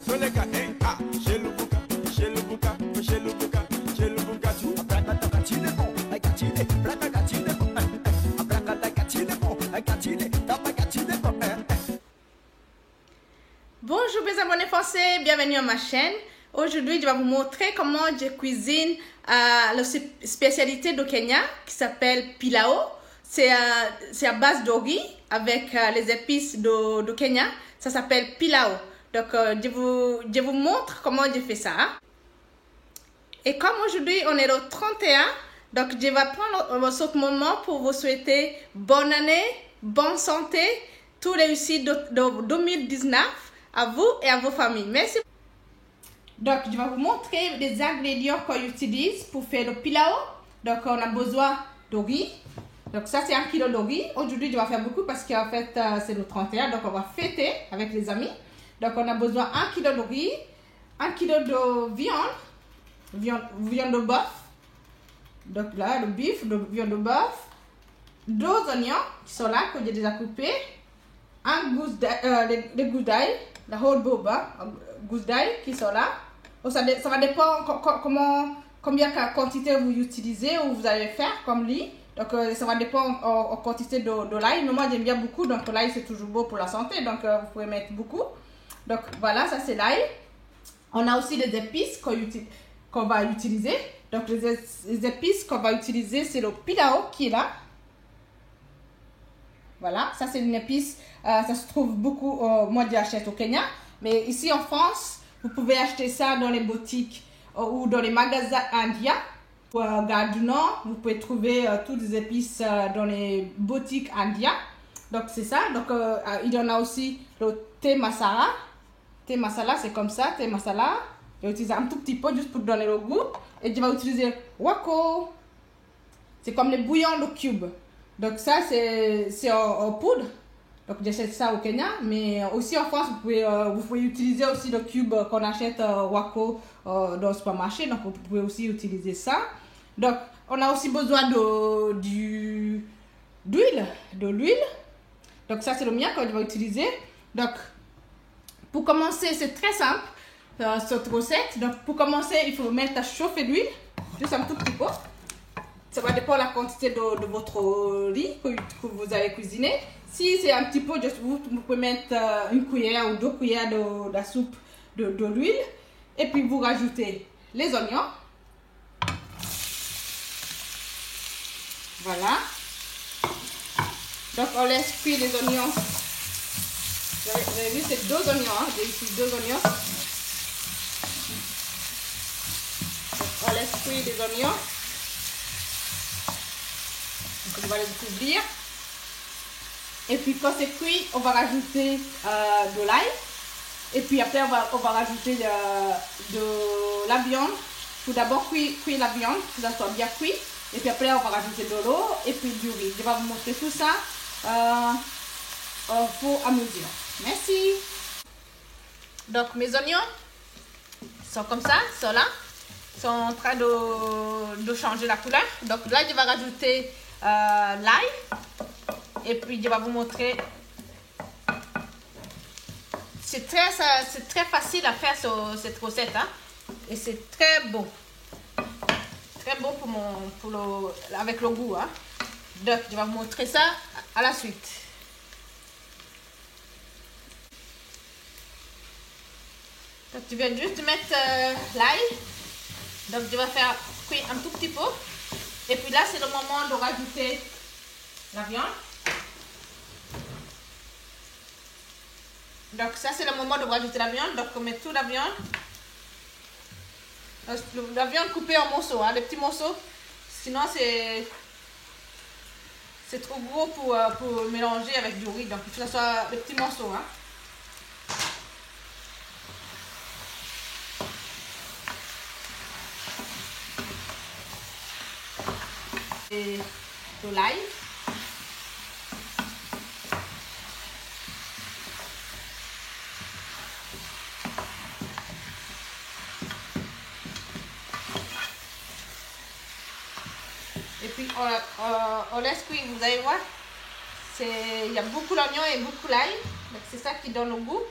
Bonjour mes abonnés français, bienvenue à ma chaîne. Aujourd'hui, je vais vous montrer comment je cuisine la spécialité du Kenya qui s'appelle pilau. C'est à base de riz avec les épices du Kenya. Ça s'appelle pilau. Donc, je vous montre comment je fais ça. Et comme aujourd'hui, on est le 31, donc je vais prendre ce moment pour vous souhaiter bonne année, bonne santé, tout réussi de 2019 à vous et à vos familles. Merci. Donc, je vais vous montrer les ingrédients qu'on utilise pour faire le pilau. Donc, on a besoin de riz. Donc, ça, c'est 1 kg de riz. Aujourd'hui, je vais faire beaucoup parce qu'en fait, c'est le 31. Donc, on va fêter avec les amis. Donc, on a besoin 1 kg de riz, 1 kg de viande de bœuf. Donc, là, le bif, de viande de bœuf. 2 oignons qui sont là, que j'ai déjà coupés. Les gousses d'ail, la whole boba, gousses d'ail qui sont là. Ça va dépendre combien de quantité vous utilisez ou vous allez faire comme riz. Donc ça va dépendre en quantité de l'ail. Mais moi j'aime bien beaucoup, donc l'ail c'est toujours beau pour la santé. Donc vous pouvez mettre beaucoup. Donc voilà, ça c'est l'ail. On a aussi les épices qu'on va utiliser. Donc les épices qu'on va utiliser, c'est le pilau qui est là. Voilà, ça c'est une épice, ça se trouve beaucoup, moi je l'achète au Kenya. Mais ici en France, vous pouvez acheter ça dans les boutiques ou dans les magasins indiens. Au Gare du Nord, vous pouvez trouver toutes les épices dans les boutiques indiens. Donc c'est ça, donc il y en a aussi le thé masala. Thé masala c'est comme ça, thé masala. Je vais utiliser un tout petit peu juste pour donner le goût. Et je vais utiliser wako. C'est comme les bouillons de cube. Donc ça c'est en poudre. Donc j'achète ça au Kenya, mais aussi en France vous pouvez utiliser aussi le cube qu'on achète wako dans le supermarché. Donc vous pouvez aussi utiliser ça. Donc on a aussi besoin d'huile. Donc ça c'est le mien que je vais utiliser. Donc pour commencer c'est très simple cette recette. Donc pour commencer il faut mettre à chauffer l'huile, juste un tout petit peu. Ça va dépendre de la quantité de votre riz que vous allez cuisiner. Si c'est un petit peu, vous pouvez mettre 1 cuillère ou 2 cuillères de la soupe de l'huile. Et puis vous rajoutez les oignons. Voilà. Donc on laisse cuire les oignons. Vous avez vu, c'est 2 oignons. Hein? J'ai ici 2 oignons. Donc, on laisse cuire les oignons. Donc on va les couvrir. Et puis quand c'est cuit, on va rajouter de l'ail. Et puis après on va rajouter de la viande. Il faut d'abord cuire la viande, que ça soit bien cuit. Et puis après on va rajouter de l'eau et puis du riz. Je vais vous montrer tout ça au fur et à mesure. Merci. Donc mes oignons sont comme ça, sont là. Sont en train de changer la couleur. Donc là je vais rajouter l'ail et puis je vais vous montrer. C'est très facile à faire cette recette hein? Et c'est très beau avec le goût hein? Donc je vais vous montrer ça à la suite. Donc tu viens juste mettre l'ail. Donc je vais faire cuire un tout petit peu. Et puis là, c'est le moment de rajouter la viande. Donc ça, c'est le moment de rajouter la viande. Donc on met toute la viande. La viande coupée en morceaux, hein, les petits morceaux. Sinon, c'est trop gros pour mélanger avec du riz. Donc il faut que ce soit des petits morceaux. Hein. Et de l'ail. Et puis on laisse cuire, vous allez voir. Il y a beaucoup d'oignon et beaucoup d'ail. Donc c'est ça qui donne le goût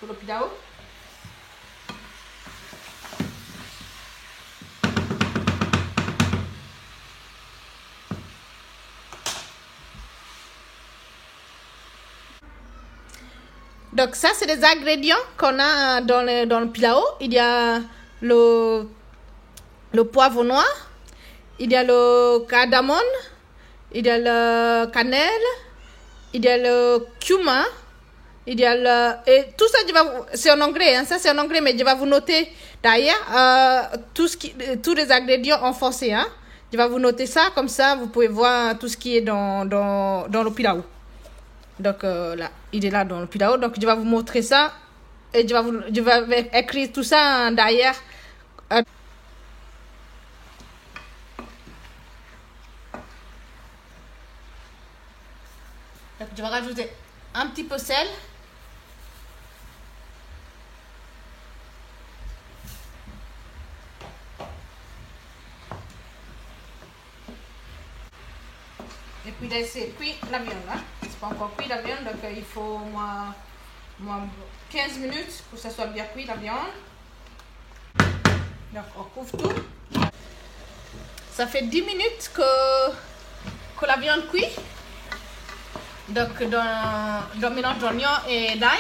pour le pilau. Donc ça, c'est les ingrédients qu'on a dans le pilao. Il y a le poivre noir, il y a le cardamome, il y a le cannelle, il y a le cumin, il y a le... Et tout ça, c'est en anglais, hein, ça c'est en anglais, mais je vais vous noter derrière tous les ingrédients en français. Hein. Je vais vous noter ça, comme ça vous pouvez voir tout ce qui est dans le pilao. Donc là, il est là dans le pilao. Donc je vais vous montrer ça et je vais écrire tout ça derrière. Donc je vais rajouter un petit peu de sel. Et puis laisser cuire la viande. Hein. C'est pas encore cuit la viande, donc il faut moins 15 minutes pour que ça soit bien cuit la viande. Donc on couvre tout. Ça fait 10 minutes que la viande cuit. Donc dans le mélange d'oignon et d'ail.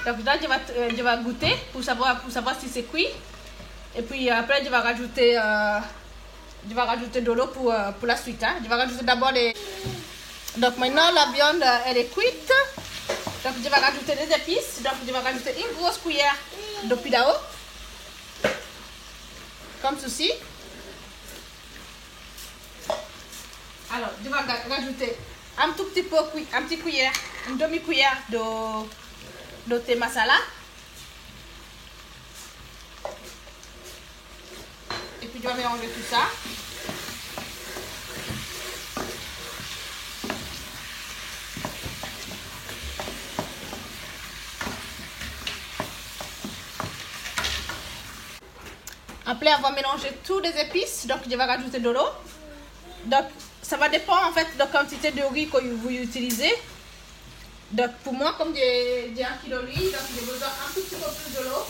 Donc là je vais goûter pour savoir si c'est cuit. Et puis après je vais rajouter de l'eau pour la suite. Hein. Je vais rajouter d'abord les... Donc maintenant la viande elle est cuite. Donc je vais rajouter des épices. Donc je vais rajouter une grosse cuillère de pilao. Comme ceci. Alors je vais rajouter un tout petit peu, une demi-cuillère de thé masala. Et puis je vais mélanger tout ça. Après avoir mélangé tous les épices, donc je vais rajouter de l'eau. Donc ça va dépendre en fait de la quantité de riz que vous utilisez. Donc pour moi, comme j'ai 1 kg de riz, donc j'ai besoin un tout petit peu plus de l'eau.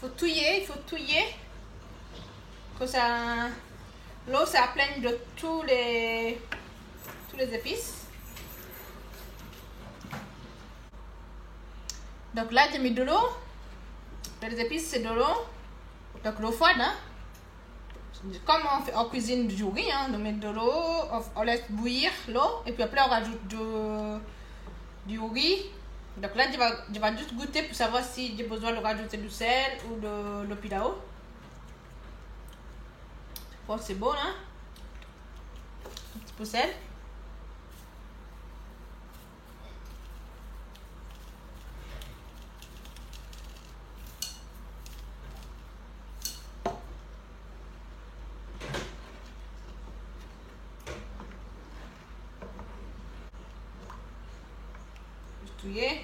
Il faut touiller. Que ça, l'eau ça plaigne de tous les épices. Donc là j'ai mis de l'eau. Les épices c'est de l'eau. Donc l'eau froide. Hein? Comme on fait en cuisine du riz, hein, on met de l'eau, on laisse bouillir l'eau et puis après on rajoute du riz. Donc là je vais juste goûter pour savoir si j'ai besoin de rajouter du sel ou de pilao. Bon, c'est bon hein. Un petit peu de sel.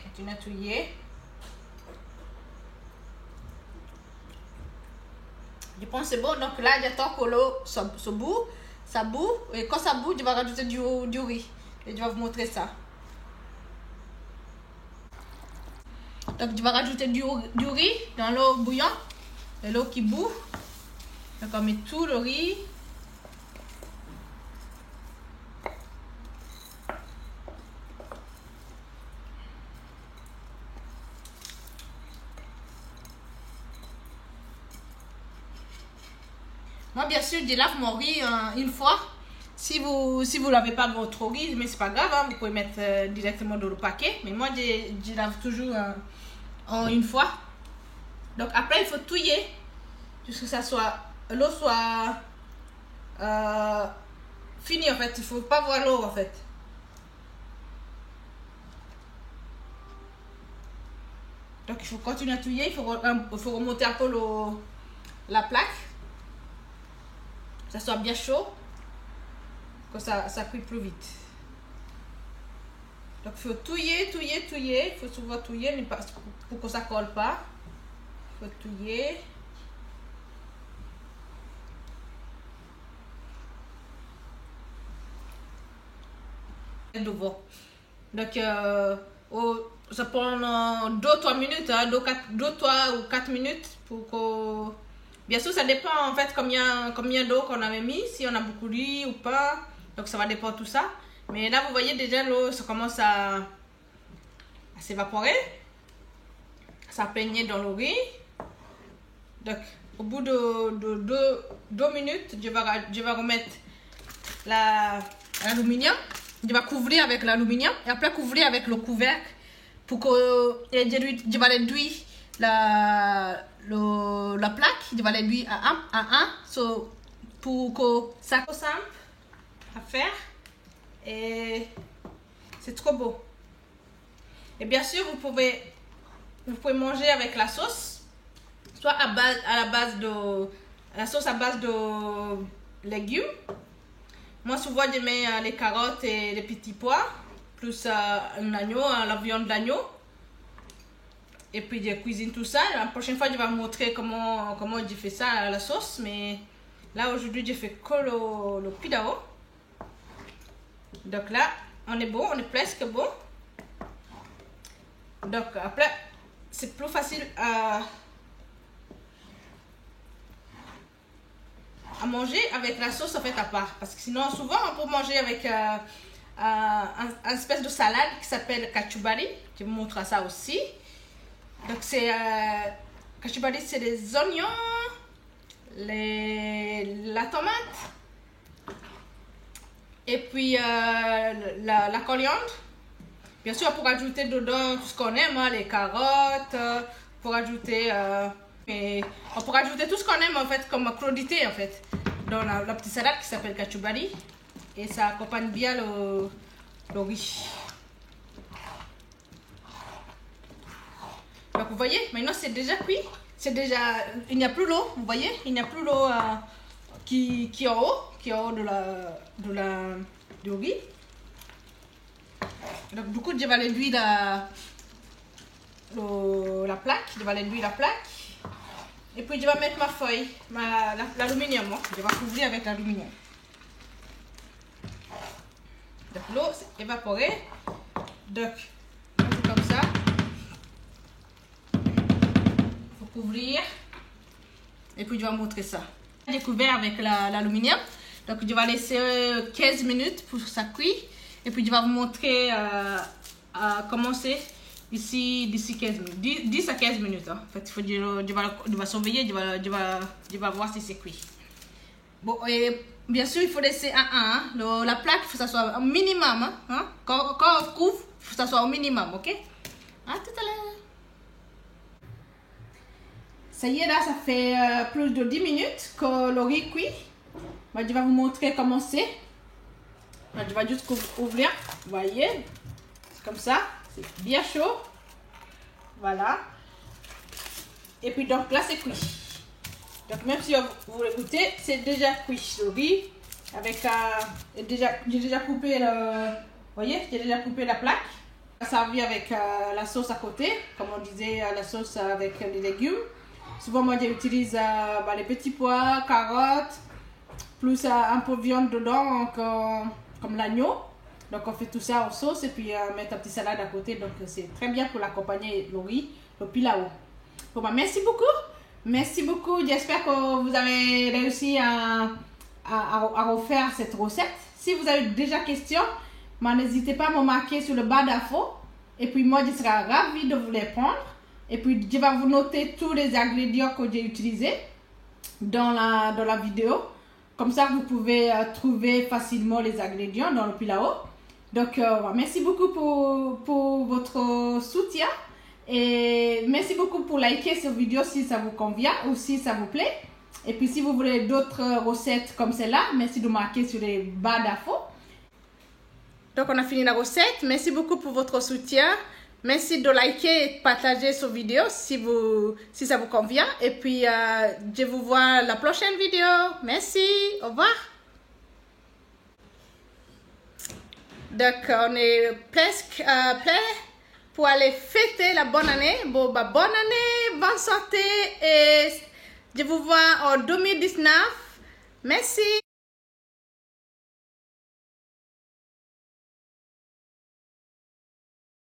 Continue à touiller. Je pense que c'est bon. Donc là, j'attends que l'eau ça bout. Et quand ça bout, je vais rajouter du riz. Et je vais vous montrer ça. Donc je vais rajouter du riz dans l'eau bouillante. L'eau qui bout. Donc on met tout le riz. Moi, bien sûr, je lave mon riz une fois. Si vous lavez pas votre riz, mais c'est pas grave, hein, vous pouvez mettre directement dans le paquet. Mais moi, je lave toujours en une fois. Donc après, il faut touiller jusqu'à ce que l'eau soit finie en fait. Il faut pas voir l'eau en fait. Donc il faut continuer à touiller. Il faut remonter un peu la plaque. Que ça soit bien chaud, que ça cuit plus vite. Donc il faut touiller, il faut souvent touiller mais pas, pour que ça colle pas. Il faut touiller. Donc ça prend 2-3 minutes, hein, 2-3 ou 4 minutes pour que... Bien sûr, ça dépend en fait combien d'eau qu'on avait mis, si on a beaucoup de riz ou pas. Donc ça va dépendre de tout ça. Mais là, vous voyez déjà l'eau, ça commence à s'évaporer. Ça peignait dans le riz. Donc, au bout de 2 minutes, je vais remettre l'aluminium. Je vais couvrir avec l'aluminium et après couvrir avec le couvercle pour que je vais réduire la plaque. Je vais réduire à 1. So, pour que ça soit simple à faire. Et c'est trop beau. Et bien sûr, vous pouvez manger avec la sauce, soit la sauce à base de légumes. Moi, souvent, je mets les carottes et les petits pois, plus un agneau, la viande d'agneau. Et puis, je cuisine tout ça. La prochaine fois, je vais vous montrer comment je fais ça, la sauce. Mais là, aujourd'hui, je fais que le pilao. Donc là, on est bon, on est presque bon. Donc après, c'est plus facile à manger avec la sauce en fait à part. Parce que sinon, souvent, on peut manger avec un espèce de salade qui s'appelle cachubari. Je vous montre ça aussi. Donc c'est cachubari, c'est les oignons, la tomate. Et puis la coriandre. Bien sûr, pour ajouter dedans tout ce qu'on aime, hein, les carottes, pour ajouter, on pourra ajouter tout ce qu'on aime en fait comme crudité en fait dans la petite salade qui s'appelle cachubari et ça accompagne bien le riz. Donc vous voyez, maintenant c'est déjà cuit, il n'y a plus l'eau, vous voyez, il n'y a plus l'eau qui est en haut du riz. Donc du coup, je vais réduire la plaque. Je vais réduire la plaque. Et puis je vais mettre ma feuille, l'aluminium. Je vais couvrir avec l'aluminium. Donc l'eau s'est évaporée. Donc comme ça. Il faut couvrir. Et puis je vais montrer ça. J'ai couvert avec l'aluminium. Donc je vais laisser 15 minutes pour que ça cuise. Et puis je vais vous montrer comment c'est d'ici 15 minutes. 10 à 15 minutes. Hein. En fait, je vais surveiller, je vais voir si c'est cuit. Bon, et bien sûr, il faut laisser la plaque, il faut que ça soit au minimum. Hein. Quand on couvre, il faut que ça soit au minimum, ok? À tout à l'heure. Ça y est, là, ça fait plus de 10 minutes que le riz cuit. Moi, je vais vous montrer comment c'est. Je vais juste ouvrir, vous voyez, c'est comme ça, c'est bien chaud, voilà. Et puis donc là c'est cuit. Donc même si vous voulez goûter, c'est déjà cuit le riz avec j'ai déjà coupé vous voyez, j'ai déjà coupé la plaque. Servi avec la sauce à côté, comme on disait, la sauce avec les légumes. Souvent moi j'utilise les petits pois, carottes, plus un peu de viande dedans, comme l'agneau. Donc on fait tout ça en sauce et puis mettre un petit salade à côté. Donc c'est très bien pour l'accompagner le riz, le pilao. Bon, bah, merci beaucoup. Merci beaucoup. J'espère que vous avez réussi à refaire cette recette. Si vous avez déjà questions, n'hésitez pas à me marquer sur le bas d'infos. Et puis moi je serai ravie de vous répondre. Et puis je vais vous noter tous les ingrédients que j'ai utilisés dans la vidéo. Comme ça, vous pouvez trouver facilement les ingrédients dans le pilao. Donc, merci beaucoup pour votre soutien. Et merci beaucoup pour liker cette vidéo si ça vous convient ou si ça vous plaît. Et puis, si vous voulez d'autres recettes comme celle-là, merci de marquer sur les barres d'infos. Donc, on a fini la recette. Merci beaucoup pour votre soutien. Merci de liker et de partager cette vidéo si ça vous convient. Et puis, je vous vois la prochaine vidéo. Merci. Au revoir. Donc, on est presque prêt pour aller fêter la bonne année. Bon, bah, bonne année, bonne santé. Et je vous vois en 2019. Merci.